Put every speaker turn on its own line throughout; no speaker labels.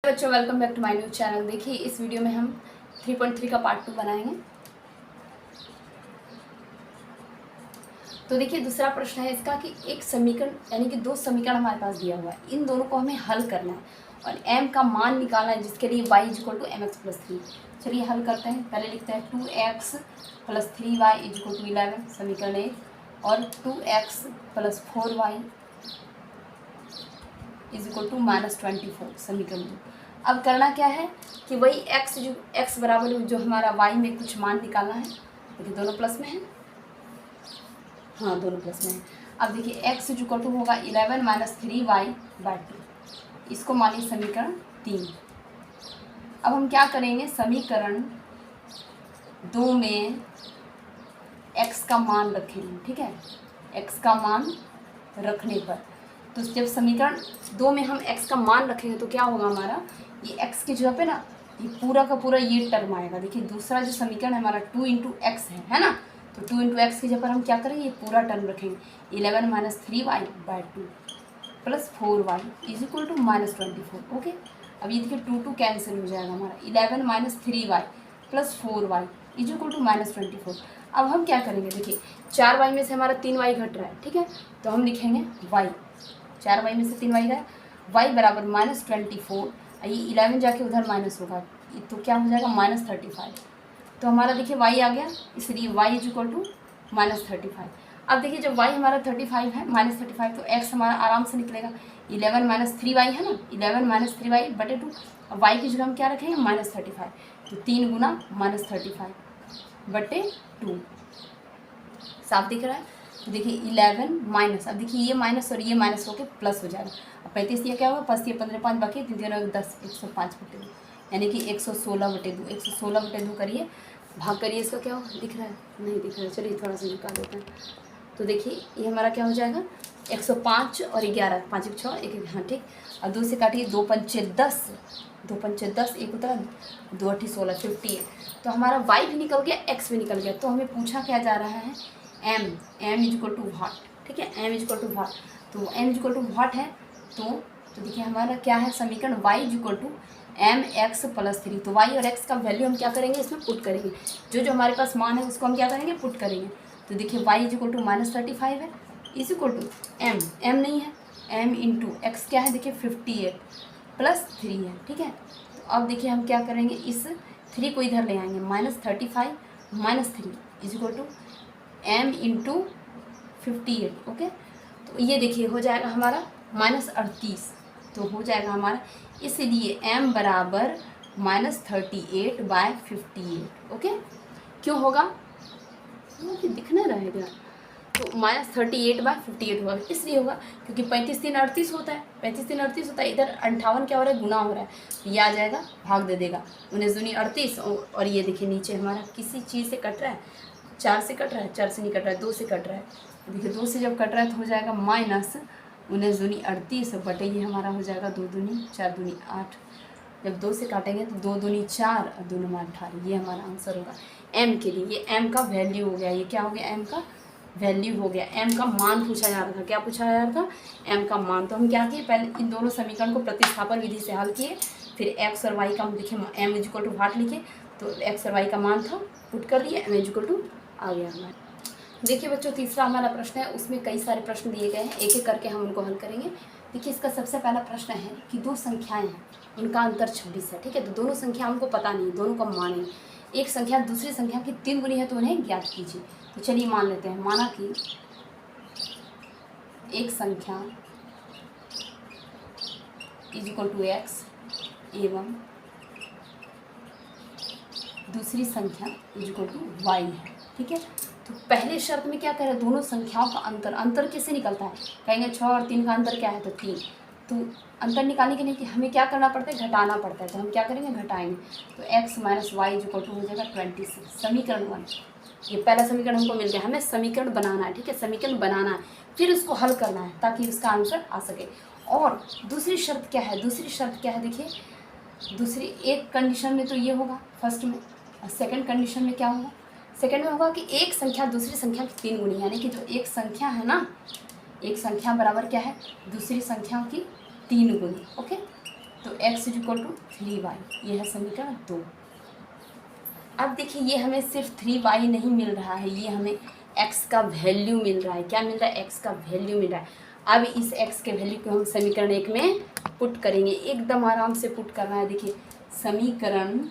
बच्चों, welcome back to my new channel. देखिए इस वीडियो में हम 3.3 का पार्ट 2 बनाएंगे। तो देखिए दूसरा प्रश्न है इसका कि एक समीकरण यानी कि दो समीकरण हमारे पास दिया हुआ है, इन दोनों को हमें हल करना है और m का मान निकालना है, जिसके लिए y = mx+3। चलिए हल करते हैं। पहले लिखते हैं 2x + 3y = 11 समीकरण 1 और 2x + 4y = -24 समीकरण 2। अब करना क्या है कि वही x बराबर जो हमारा y में कुछ मान निकालना है। देखिए दोनों प्लस में है, हाँ दोनों प्लस में है। अब देखिए x = होगा 11 - 3y/2, इसको मानिए समीकरण 3। अब हम क्या करेंगे, समीकरण 2 में x का मान रखेंगे। ठीक है, x का मान रखने पर तो जब समीकरण 2 में हम x का मान रखेंगे तो क्या होगा, हमारा ये x की जगह पे ना ये पूरा का पूरा ये टर्म आएगा। देखिए दूसरा जो समीकरण है हमारा 2 × x है ना, तो 2 × x की जगह पर हम क्या करेंगे, ये पूरा टर्म रखेंगे 11 - 3y/2 + 4y = -24। ओके, अब ये देखिए 2 कैंसिल हो जाएगा हमारा, 11 - 3y + 4y = -24। अब हम क्या करेंगे, देखिए 4y में से हमारा 3y घट रहा है। ठीक है, तो हम लिखेंगे y, 4y में से 3y गया, y बराबर -24। ये 11 जाके उधर माइनस होगा तो क्या हो जाएगा -35। तो हमारा देखिए y आ गया, इसलिए y = -35। अब देखिए जब y हमारा 35 है, -35, तो x हमारा आराम से निकलेगा। 11 - 3y है ना, 11 - 3y/2। अब y की जगह हम क्या रखेंगे, -35, तो 3 गुना -35/2 साफ दिख रहा है। तो देखिए 11 माइनस, अब देखिए ये माइनस और ये माइनस होकर प्लस हो जाएगा। अब 35 ये क्या होगा, 5 ये 15 5 बाकी 3 3 10 105/2 यानी कि 116/2। 116/2 करिए, भाग करिए, इसका क्या होगा, दिख रहा है, नहीं दिख रहा है, चलिए थोड़ा सा निकाल देते हैं। तो देखिए ये हमारा क्या हो जाएगा, 105 और 11, 5 1 6 1 1, हाँ ठीक। और 2 से काटिए, 2 पंचे 10, 2 पंचे 10, 1 उतरा, 2 8 16, 58। तो हमारा y भी निकल गया, x भी निकल गया। तो हमें पूछा क्या जा रहा है, m = व्हाट। ठीक है, m = व्हाट, तो m = व्हाट है। तो देखिए हमारा क्या है समीकरण, y = mx+3। तो y और x का वैल्यू हम क्या करेंगे, इसमें पुट करेंगे। जो हमारे पास मान है उसको हम क्या करेंगे, पुट करेंगे। तो देखिए y = -35 है, m नहीं है, m × x क्या है, देखिए 58 + 3 है। ठीक है, तो अब देखिए हम क्या करेंगे, इस 3 को इधर ले आएंगे, -35 - 3 = m × 58। ओके, तो ये देखिए हो जाएगा हमारा -38, तो हो जाएगा हमारा, इसलिए m बराबर -38/58। ओके, क्यों होगा, कि दिखना रहेगा, तो -38/58 होगा, इसलिए होगा क्योंकि 35 3 38 होता है, 35 3 38 होता है, इधर 58 क्या हो रहा है, गुना हो रहा है, तो ये आ जाएगा, भाग दे देगा, 19 दूनी 38। और ये देखिए नीचे हमारा किसी चीज़ से कट रहा है, 4 से कट रहा है, 4 से नहीं कट रहा है, 2 से कट रहा है। देखिए 2 से जब कट रहा है तो हो जाएगा -19 दूनी 38 बटे ये हमारा हो जाएगा 2 दूनी 4 दूनी 8। जब 2 से काटेंगे तो 2 दूनी 4 और 2 9 18, ये हमारा आंसर होगा m के लिए। ये m का वैल्यू हो गया, ये क्या हो गया, m का वैल्यू हो गया। m का मान पूछा जा रहा था, क्या पूछा जा रहा था, m का मान। तो हम क्या किए, पहले इन दोनों समीकरण को प्रतिस्थापन विधि से हल किए, फिर x और y का हम लिखे, m = व्हाट लिखे, तो x और y का मान था, पुट कर दिए, m = आ गया हमारा। देखिए बच्चों तीसरा हमारा प्रश्न है, उसमें कई सारे प्रश्न दिए गए हैं, एक एक करके हम उनको हल करेंगे। देखिए इसका सबसे पहला प्रश्न है कि दो संख्याएं हैं, उनका अंतर 26 है। ठीक है, तो दोनों संख्या हमको पता नहीं, दोनों का मान है, एक संख्या दूसरी संख्या की 3 गुनी है, तो उन्हें ज्ञात कीजिए। तो चलिए मान लेते हैं, माना कि एक संख्या = x एवं दूसरी संख्या = y है। ठीक है, तो पहले शर्त में क्या कह रहे हैं, दोनों संख्याओं का अंतर कैसे निकलता है, कहेंगे 6 और 3 का अंतर क्या है, तो 3। तो अंतर निकालने के लिए कि हमें क्या करना पड़ता है, घटाना पड़ता है, तो हम क्या करेंगे, घटाएंगे। तो x - y = हो जाएगा 26, समीकरण 1। ये पहला समीकरण हमको मिल गया, हमें समीकरण बनाना है। ठीक है, समीकरण बनाना है, फिर उसको हल करना है ताकि उसका आंसर आ सके। और दूसरी शर्त क्या है, दूसरी शर्त क्या है, देखिए दूसरी एक कंडीशन में तो ये होगा फर्स्ट में, और सेकंड कंडीशन में क्या होगा, सेकंड में होगा कि एक संख्या दूसरी संख्या की 3 गुनी, यानी कि जो एक संख्या है ना, एक संख्या बराबर क्या है, दूसरी संख्या की 3 गुनी। ओके, तो x इक्वल टू 3y, ये है समीकरण 2। अब देखिए ये हमें सिर्फ 3y नहीं मिल रहा है, ये हमें x का वैल्यू मिल रहा है। क्या मिल रहा है? x का वैल्यू मिल रहा है। अब इस x के वैल्यू को हम समीकरण 1 में पुट करेंगे, एकदम आराम से पुट करना है। देखिए समीकरण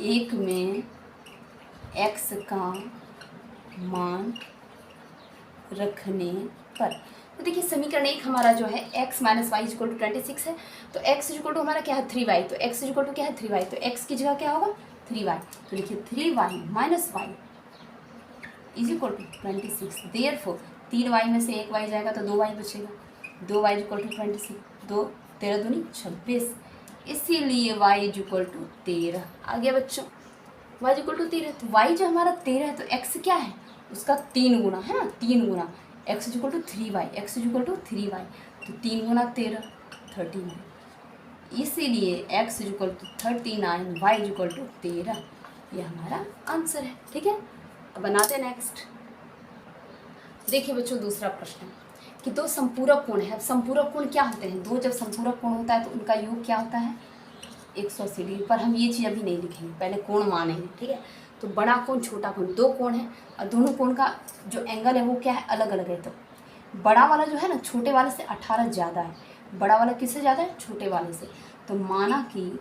1 में x का मान रखने पर, तो देखिए समीकरण 1 हमारा जो है x minus y equal to 26 है, तो x इक्वल टू हमारा क्या है 3y, तो x इक्वल टू क्या है 3y, तो x की जगह क्या होगा 3y, तो देखिए 3y minus y is equal to 26। Therefore 3y में से 1y जाएगा तो 2y बचेगा, 2y इक्वल टू 26, 2 13 दूनी 26, इसीलिए y इक्वल टू 13 आ गया बच्चों। y इक्वल टू 13, तो y जो हमारा 13 है तो x क्या है उसका 3 गुना है ना, 3 गुना x equal to 3y, x equal to 3y, तो 3 गुना 13 39, इसीलिए x equal to 39, y equal to 13, ये हमारा आंसर है। ठीक है, अब बनाते हैं नेक्स्ट। देखिए बच्चों दूसरा प्रश्न कि दो संपूरक कोण है। अब संपूरक कोण क्या होते हैं? दो जब संपूरक कोण होता है तो उनका योग क्या होता है 180 डिग्री। पर हम ये चीज़ अभी नहीं लिखेंगे, पहले कोण मानेंगे। ठीक है, तो बड़ा कोण छोटा कोण, दो कोण है और दोनों कोण का जो एंगल है वो क्या है अलग अलग है। तो बड़ा वाला जो है ना छोटे वाले से 18 ज़्यादा है, बड़ा वाला किससे ज़्यादा है छोटे वाले से। तो माना कि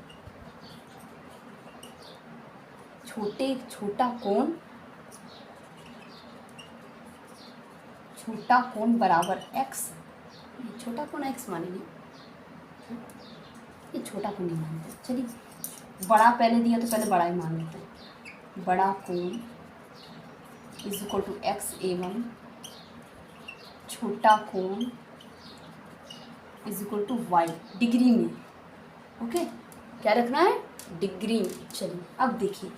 छोटा कोण बराबर x, छोटा कोण x मानेंगे, ये छोटा कोण नहीं मानते। चलिए बड़ा पहले दिया तो पहले बड़ा ही मान लेते हैं। बड़ा कोण इज इक्वल टू x एवं छोटा कोण is equal to y degree में। ओके, क्या रखना है डिग्री में। चलिए अब देखिए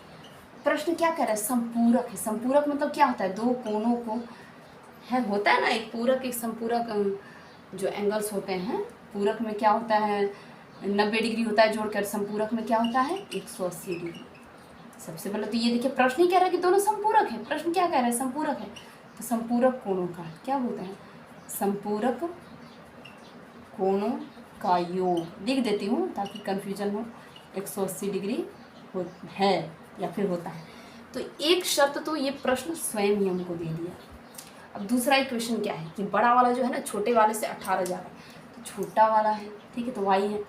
प्रश्न क्या कह रहा है, संपूरक है। संपूरक मतलब क्या होता है, दो कोणों को है होता है ना एक पूरक एक संपूरक, जो एंगल्स होते हैं पूरक में क्या होता है 90 डिग्री होता है जोड़कर, संपूरक में क्या होता है 180 डिग्री। सबसे पहले तो ये देखिए प्रश्न ही कह रहा है कि दोनों संपूरक है, प्रश्न क्या कह रहा है संपूरक है, तो संपूरक कोणों का क्या बोलते हैं संपूरक कोणों का योग लिख देती हूँ ताकि कन्फ्यूजन हो, 180 डिग्री हो है या फिर होता है। तो एक शर्त तो ये प्रश्न स्वयं ही हमको दे दिया। अब दूसरा इक्वेशन क्या है कि बड़ा वाला जो है ना छोटे वाले से 18 ज़्यादा, तो छोटा वाला है ठीक है तो y है,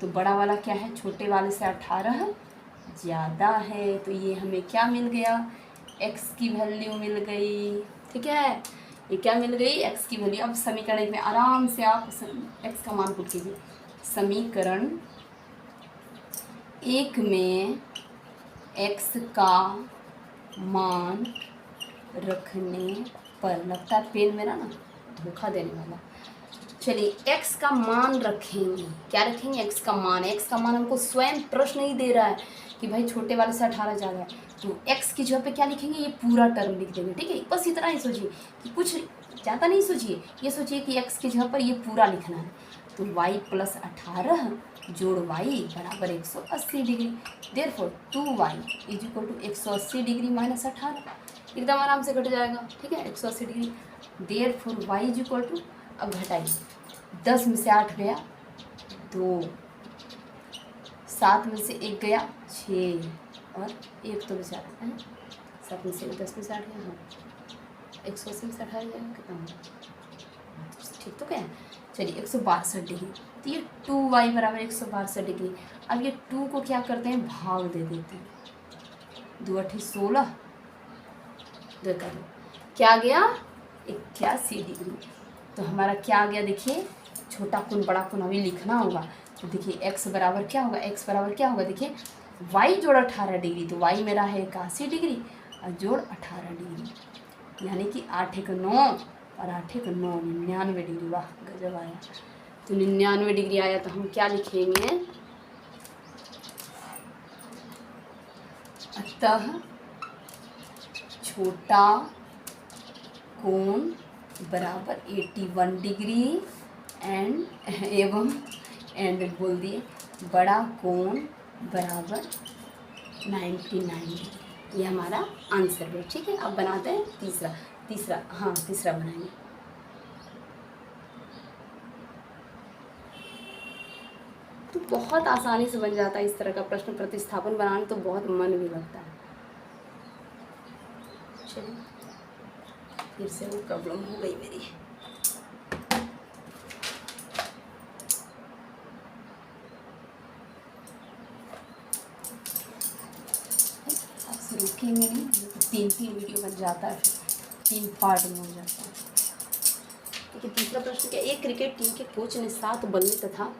तो बड़ा वाला क्या है छोटे वाले से 18 ज़्यादा है, तो ये हमें क्या मिल गया x की वैल्यू मिल गई। ठीक है, ये क्या मिल गई x की वैल्यू। अब समीकरण में आराम से आप x का मान पुट कीजिए। समीकरण 1 में x का मान रखने पर, लगता है पेन मेरा ना धोखा देने वाला। चलिए x का मान रखेंगे, क्या रखेंगे x का मान। x का मान हमको स्वयं प्रश्न ही दे रहा है कि भाई छोटे वाले से 18 ज़्यादा है, तो x की जगह पे क्या लिखेंगे ये पूरा टर्म लिख देंगे। ठीक है, बस इतना ही सोचिए कि कुछ ज़्यादा नहीं सोचिए, ये सोचिए कि x की जगह पर ये पूरा लिखना है। तो y प्लस 18 जोड़ y बराबर 180 degree, therefore 2y is equal to 180 degree minus 18, एकदम आराम से घट जाएगा। ठीक है 180 degree, therefore y is equal to, अब घटाइए 10 में से 8 गया 2, 7 में से 1 गया 6 और 1 तो बेचारा है 7 में से 10 में से 8 गया, हाँ 180 में से 18 जाएगा कितना होगा ठीक तो क्या है। चलिए 162 डिग्री, तो ये 2y बराबर 162 डिग्री। अब ये 2 को क्या करते हैं भाग दे देते हैं, 2 8 16 देखा दो क्या आ गया 81 डिग्री। तो हमारा क्या आ गया देखिए, छोटा कोण बड़ा कोण अभी लिखना होगा। तो देखिए x बराबर क्या होगा, x बराबर क्या होगा देखिए y जोड़ 18 डिग्री, तो y मेरा है 81 डिग्री और जोड़ 18 डिग्री, यानी कि 8 1 9 और 8 1 9 99 डिग्री। वाह गजब आया, तो 99 डिग्री आया। तो हम क्या लिखेंगे, अतः छोटा कोण बराबर 81 डिग्री एंड बोल दिए बड़ा कोण बराबर 99 डिग्री। ये हमारा आंसर है। ठीक है, अब बनाते हैं तीसरा बनाएंगे। तो बहुत आसानी से बन जाता है इस तरह का प्रश्न। प्रतिस्थापन बनाने तो बहुत मन भी लगता है। चलिए फिर से वो प्रॉब्लम हो गई मेरी। रुकेंगे नहीं, तो 3 वीडियो बन जाता है, फिर 3 पार्ट में हो जाता है। देखिए तीसरा प्रश्न क्या, एक क्रिकेट टीम के कोच ने 7 बल्ले तथा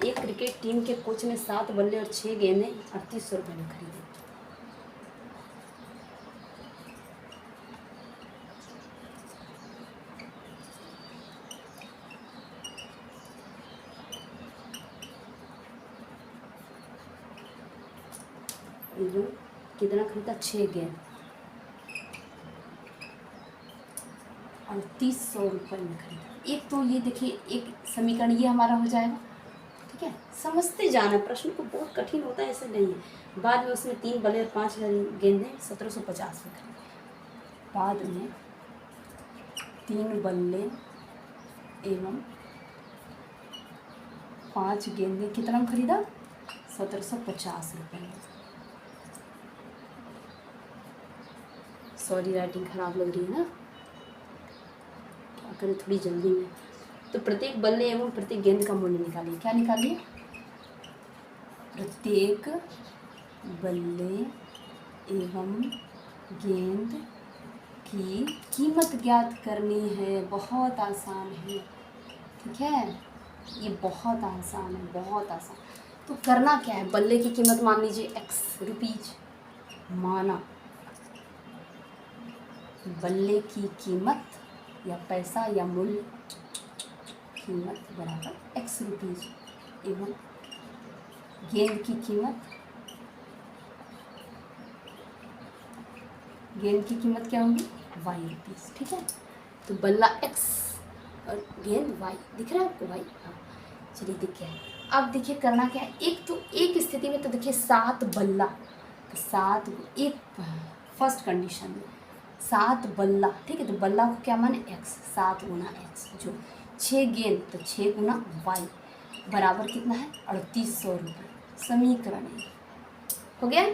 एक क्रिकेट टीम के कोच ने 7 बल्ले और 6 गेंदें 3800 रुपये में खरीदे। कितना खरीदा, 6 गेंद 3800 रुपये में खरीदा। एक तो ये देखिए, एक समीकरण ये हमारा हो जाएगा, ठीक है। समझते जाना, प्रश्न को बहुत कठिन होता है ऐसे नहीं है। बाद में उसमें 3 बल्ले और 5 गेंदें 1750 में खरीदी। बाद में 3 बल्ले एवं 5 गेंदें कितना में खरीदा, 1750 रुपये में। सॉरी राइटिंग खराब लग रही है ना, क्या करें थोड़ी जल्दी में। तो प्रत्येक बल्ले एवं प्रत्येक गेंद का मूल्य निकालिए। क्या निकालिए, प्रत्येक बल्ले एवं गेंद की कीमत ज्ञात करनी है। बहुत आसान है, ठीक है, ये बहुत आसान है, बहुत आसान। तो करना क्या है, बल्ले की कीमत मान लीजिए x रुपीज, माना बल्ले की कीमत या पैसा या मूल्य, कीमत बराबर x रुपीज एवं गेंद की कीमत, गेंद की कीमत क्या होगी, y रुपीज, ठीक है। तो बल्ला x और गेंद y, दिख रहा है आपको y, हाँ चलिए दिख गया। अब देखिए करना क्या है, एक तो एक स्थिति में तो देखिए 7 बल्ला, तो 7 एक फर्स्ट कंडीशन में 7 बल्ला, ठीक है। तो बल्ला को क्या माने x, 7 गुना x, जो 6 गेंद तो 6 गुना y बराबर कितना है, 3800 रुपये। समीकरण हो गया।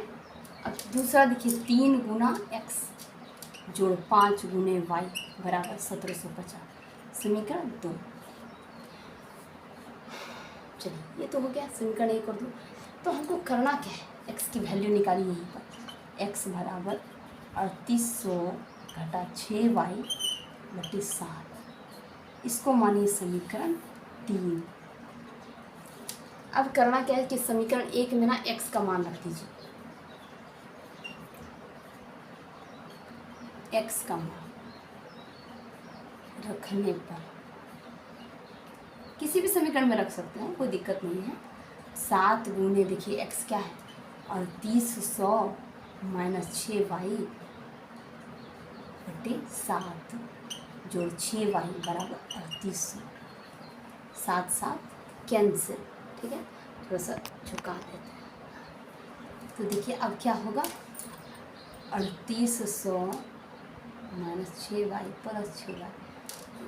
अब दूसरा देखिए 3 गुना x जोड़ 5 गुने y बराबर 1750। समीकरण 2। चलिए ये तो हो गया, समीकरण 1 और 2। तो हमको करना क्या है, x की वैल्यू निकाली यहीं पर। x बराबर 3800 घटा 6y बटे 7, इसको मानिए समीकरण 3। अब करना क्या है कि समीकरण 1 में ना x का मान रख दीजिए, x का मान रखने पर किसी भी समीकरण में रख सकते हैं, कोई दिक्कत नहीं है। 7 गुने देखिए x क्या है, 3800 माइनस 6y बटे 7 जोड़ 6y बराबर 3800। 7 7 कैंसिल, ठीक है, थोड़ा सा झुका देते हैं। तो देखिए अब क्या होगा, 3800 माइनस 6y प्लस 6y,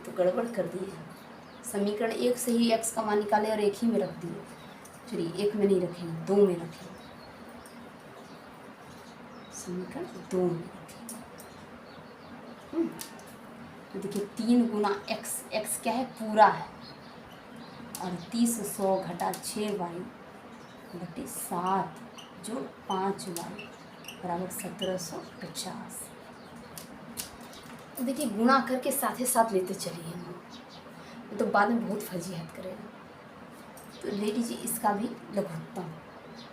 तो गड़बड़ कर दी है। समीकरण 1 से ही x का मान निकाले और एक ही में रख दिए। चलिए 1 में नहीं रखेंगे, 2 में रखेंगे, समीकरण 2 में रखेंगे। तो देखिए 3 गुना x क्या है, पूरा है, 3800 घटा 6y बटे 7 जोड़ 5y बराबर 1750। देखिए गुणा करके साथ ही साथ लेते चलिए, तो बाद में बहुत फजीहत करेगा। तो ले लीजिए इसका भी लघुत्तम,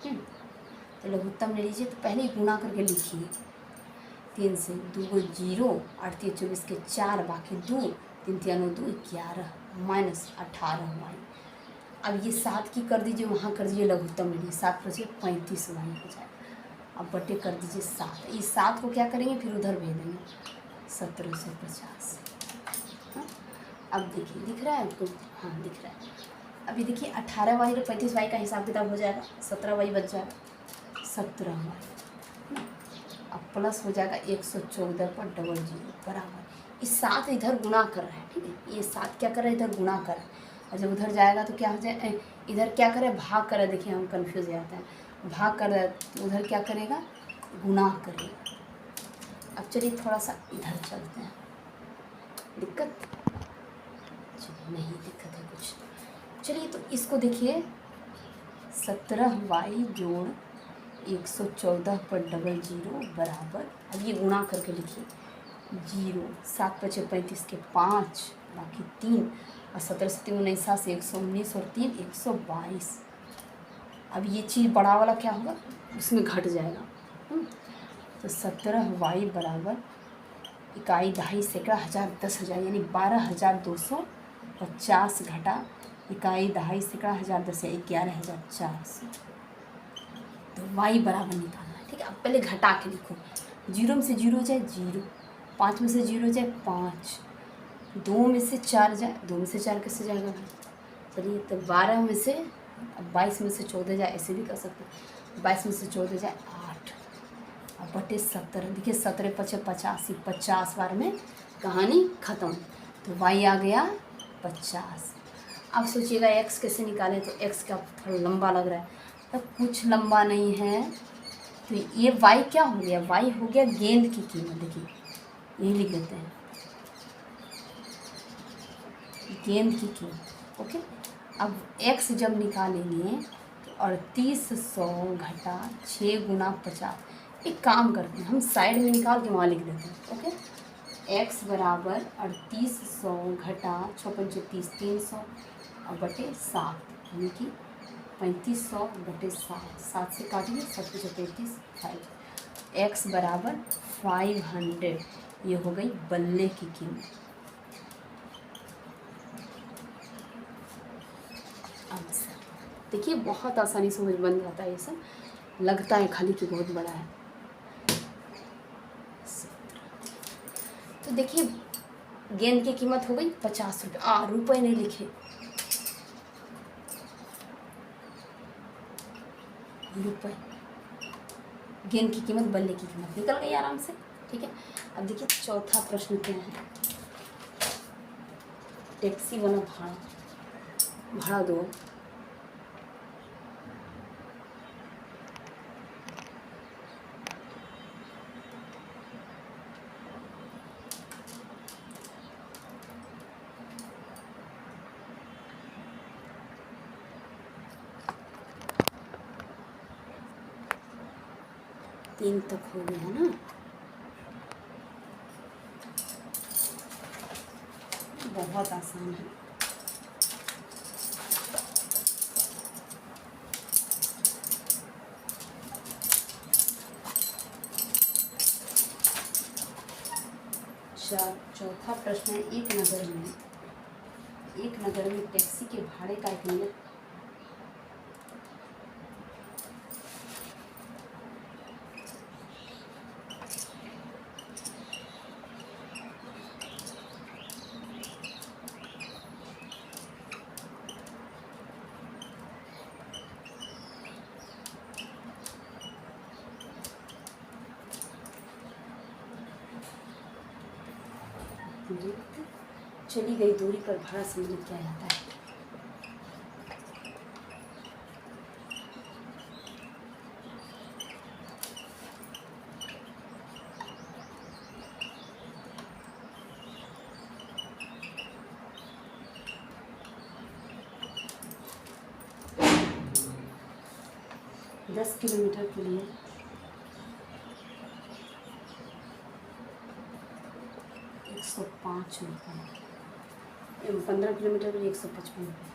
तो लघुत्तम ले लीजिए। तो पहले ही गुणा करके लिखिए, 3 से 2 को 0, 8 3 24 के 4 बाकी 2, 3 3 9 2 11 माइनस 18y। अब ये 7 की कर दीजिए, वहाँ कर दीजिए लघुत्तम ले लीजिए, 7 बचे 35y हो जाए। अब बटे कर दीजिए 7, इस 7 को क्या करेंगे फिर उधर भेज देंगे, 1750। अब देखिए दिख रहा है आपको, हाँ दिख रहा है। अभी देखिए 18y और 35y का हिसाब किताब हो जाएगा, 17y बच जाएगा, 17y अब प्लस हो जाएगा 114 पर डबल जीरो बराबर, इस 7 इधर गुणा कर रहा है, ठीक है, ये 7 क्या कर रहा है, इधर गुणा कर रहा है, और जब उधर जाएगा तो क्या हो जाए, इधर क्या करे, भाग करे, देखिए हम कंफ्यूज हो जाते हैं, भाग कर रहा है तो उधर क्या करेगा, गुणा करेगा। अब चलिए थोड़ा सा इधर चलते हैं, दिक्कत, चलिए नहीं दिक्कत है कुछ, चलिए तो इसको देखिए 17y जोड़ 114 पर डबल जीरो बराबर, अब ये गुणा करके लिखिए, 0 7 × 35 के 5 बाकी 3 और 17 से 3 19 7 से 119 और 3 122। अब ये चीज़ बड़ा वाला क्या होगा, उसमें घट जाएगा, तो 17y बराबर इकाई दहाई सैकड़ा हज़ार 10,000 यानी 12,250 घटा इकाई दहाई सैकड़ा हज़ार 10 या 11,400। तो y बराबर निकालना है, ठीक है। अब पहले घटा के लिखो, 0 में से 0 जाए 0, 5 में से 0 जाए 5, 2 में से 4 जाए, 2 में से 4 कैसे जाएगा भाई, चलिए तो 12 में से, अब 22 में से 14 जाए, ऐसे भी कर सकते हैं, 22 में से 14 जाए 8, अब बटे 17, देखिए 17 × 5 = 85, 50 बार में कहानी ख़त्म, तो y आ गया 50। अब सोचिएगा x कैसे निकालें, तो x का थोड़ा लंबा लग रहा है, तब कुछ लंबा नहीं है, तो ये y क्या हो गया, y हो गया गेंद की कीमत, देखिए यही लिख देते हैं, गेंद की कीमत, ओके। अब x जब निकालेंगे तो 3800 घटा 6 × 50, एक काम करते हैं हम साइड में निकाल के वहाँ लिख देते हैं, ओके। x बराबर 3800 घटा 6 × 5 = 30, 300 और बटे 7 यानी कि 3500 बटे 7 से काटिए, 7 × 35 5, x बराबर 500, ये हो गई बल्ले की कीमत। आंसर देखिए बहुत आसानी से बन जाता है, ये सब लगता है खाली कि बहुत बड़ा है। तो देखिए गेंद की कीमत हो गई 50 रुपये, रुपये नहीं लिखे, रुपये, गेंद की कीमत बल्ले की कीमत निकल गई आराम से, ठीक है। अब देखिए चौथा प्रश्न क्या है, टैक्सी वाला भाड़ा दो, तीन तक हो गया है ना, बहुत आसान है। चौथा प्रश्न है, एक नगर में टैक्सी के भाड़े का एक नियत 10 चली गई दूरी पर भाड़ा सम्मिलित किया जाता है। दस किलोमीटर के लिए 105 रुपये, 15 किलोमीटर के लिए 155 रुपये।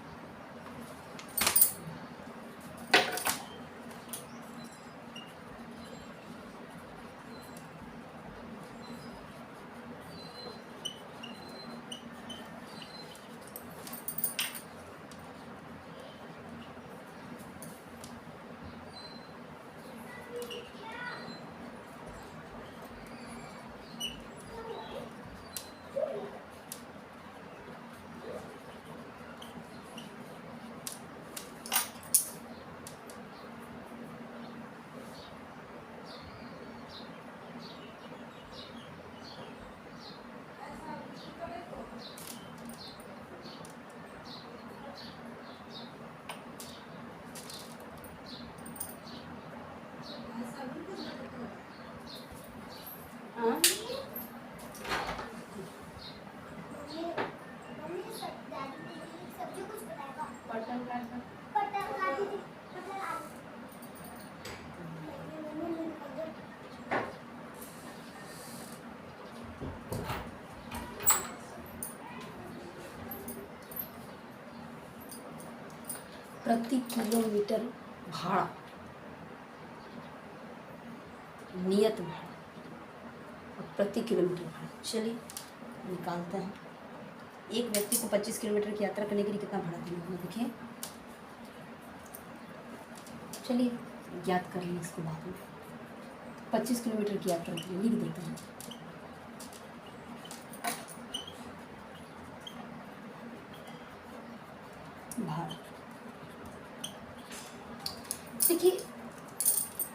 प्रति किलोमीटर भाड़ा, नियत भाड़ा और प्रति किलोमीटर भाड़ा। चलिए निकालते हैं। एक व्यक्ति को 25 किलोमीटर की यात्रा करने के लिए कितना भाड़ा देना होगा, देखिए। चलिए ज्ञात कर लें इसको बाद में। 25 किलोमीटर की यात्रा के लिए लिख देते हैं। भाड़ा। देखिए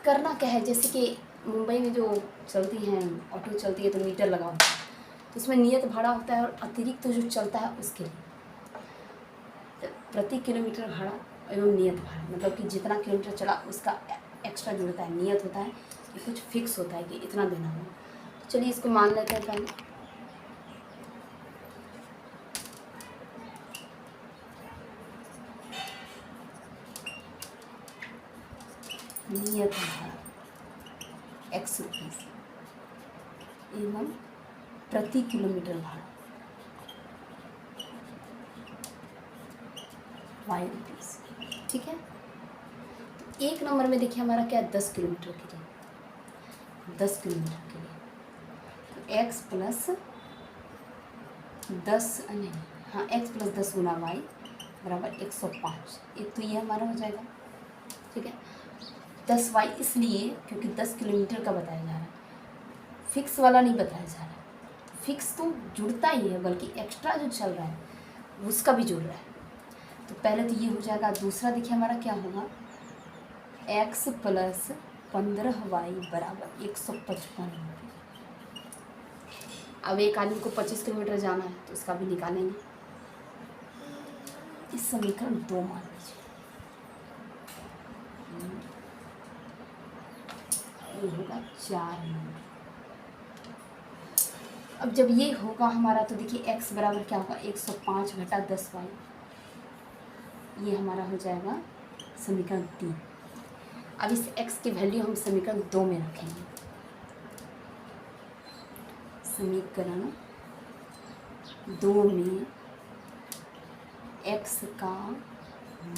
करना क्या है, जैसे कि मुंबई में जो चलती हैं ऑटो चलती है तो मीटर लगा होता है, तो उसमें नियत भाड़ा होता है और अतिरिक्त तो जो चलता है उसके लिए प्रति किलोमीटर भाड़ा एवं नियत भाड़ा, मतलब कि जितना किलोमीटर चला उसका एक्स्ट्रा जुड़ता है, नियत होता है कि कुछ फिक्स होता है कि इतना देना होगा। तो चलिए इसको मान लेते हैं पहले। नियत भाड़ा x रुपीस एवं प्रति किलोमीटर भाड़ा y रुपीस, ठीक है। तो एक नंबर में देखिए हमारा क्या है, 10 किलोमीटर के लिए, 10 किलोमीटर के लिए तो x प्लस 10 नहीं, हाँ x प्लस 10 गुना y बराबर 105। एक तो ये हमारा हो जाएगा, ठीक है। 10y इसलिए क्योंकि 10 किलोमीटर का बताया जा रहा है, फिक्स वाला नहीं बताया जा रहा है। फिक्स तो जुड़ता ही है, बल्कि एक्स्ट्रा जो चल रहा है उसका भी जुड़ रहा है। तो पहले तो ये हो जाएगा। दूसरा देखिए हमारा क्या होगा, x प्लस 15y बराबर 155। अब एक आदमी को 25 किलोमीटर जाना है तो उसका भी निकालेंगे। इस समीकरण 2 मान लीजिए, ये होगा 4 नंबर। अब जब ये होगा हमारा तो देखिए x बराबर क्या होगा, 105 घटा 10y, ये हमारा हो जाएगा समीकरण 3। अब इस x की वैल्यू हम समीकरण 2 में रखेंगे। समीकरण 2 में x का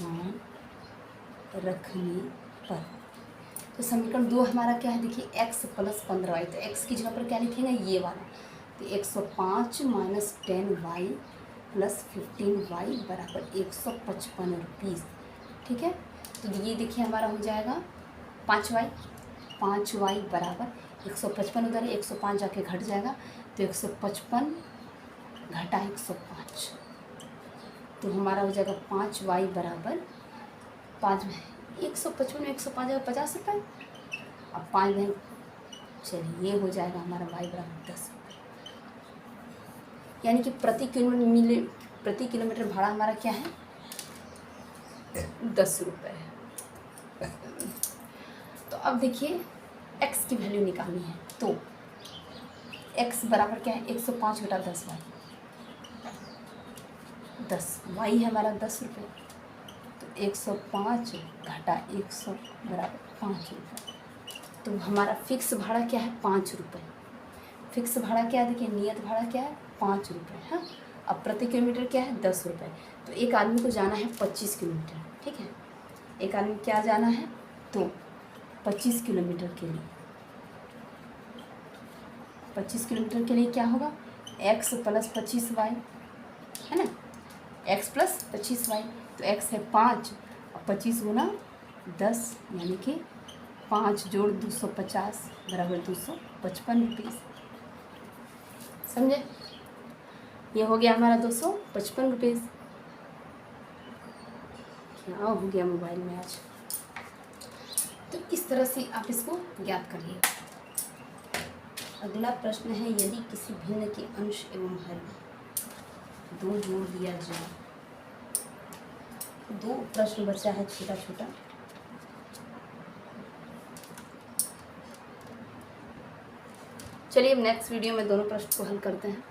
मान रखने पर तो समीकरण 2 हमारा क्या है, देखिए x प्लस 15y, तो x की जगह पर क्या लिखेंगे, ये वाला। तो 105 माइनस 10y प्लस 15y बराबर 155 रुपीज़, ठीक है। तो ये देखिए हमारा हो जाएगा 5y बराबर 155, उधर 105 जाके घट जाएगा तो 155 घटा 105, तो हमारा हो जाएगा 5y बराबर 5 में 155 में 105 50 रुपये। अब 5 में चलिए ये हो जाएगा हमारा y बराबर 10 रुपये, यानी कि प्रति किलोमीटर भाड़ा हमारा क्या है, 10 रुपये है। तो अब देखिए x की वैल्यू निकालनी है, तो x बराबर क्या है, 105 घटा 10y, 10 y है हमारा 10 रुपये, तो 105 घटा 100 बराबर 5 रुपये। तो हमारा फिक्स भाड़ा क्या है, 5 रुपये। फिक्स भाड़ा क्या है, देखिए नियत भाड़ा क्या है, 5 रुपये है। अब प्रति किलोमीटर क्या है, 10 रुपये। तो एक आदमी को जाना है 25 किलोमीटर, ठीक है। एक आदमी क्या जाना है, तो 25 किलोमीटर के लिए 25 किलोमीटर के लिए क्या होगा, x प्लस 25y है ना, x प्लस 25y। तो x है 5 और 25 गुना 10 यानी कि 5 जोड़ 250 बराबर 255 रुपीज़, समझे। ये हो गया हमारा 255 रुपीज़। क्या हो गया मोबाइल में आज। तो इस तरह से आप इसको ज्ञात करिए। अगला प्रश्न है, यदि किसी भिन्न के अंश एवं हर 2 जोड़ दिया जाए। 2 प्रश्न बचा है छोटा छोटा। चलिए अब नेक्स्ट वीडियो में दोनों प्रश्न को हल करते हैं।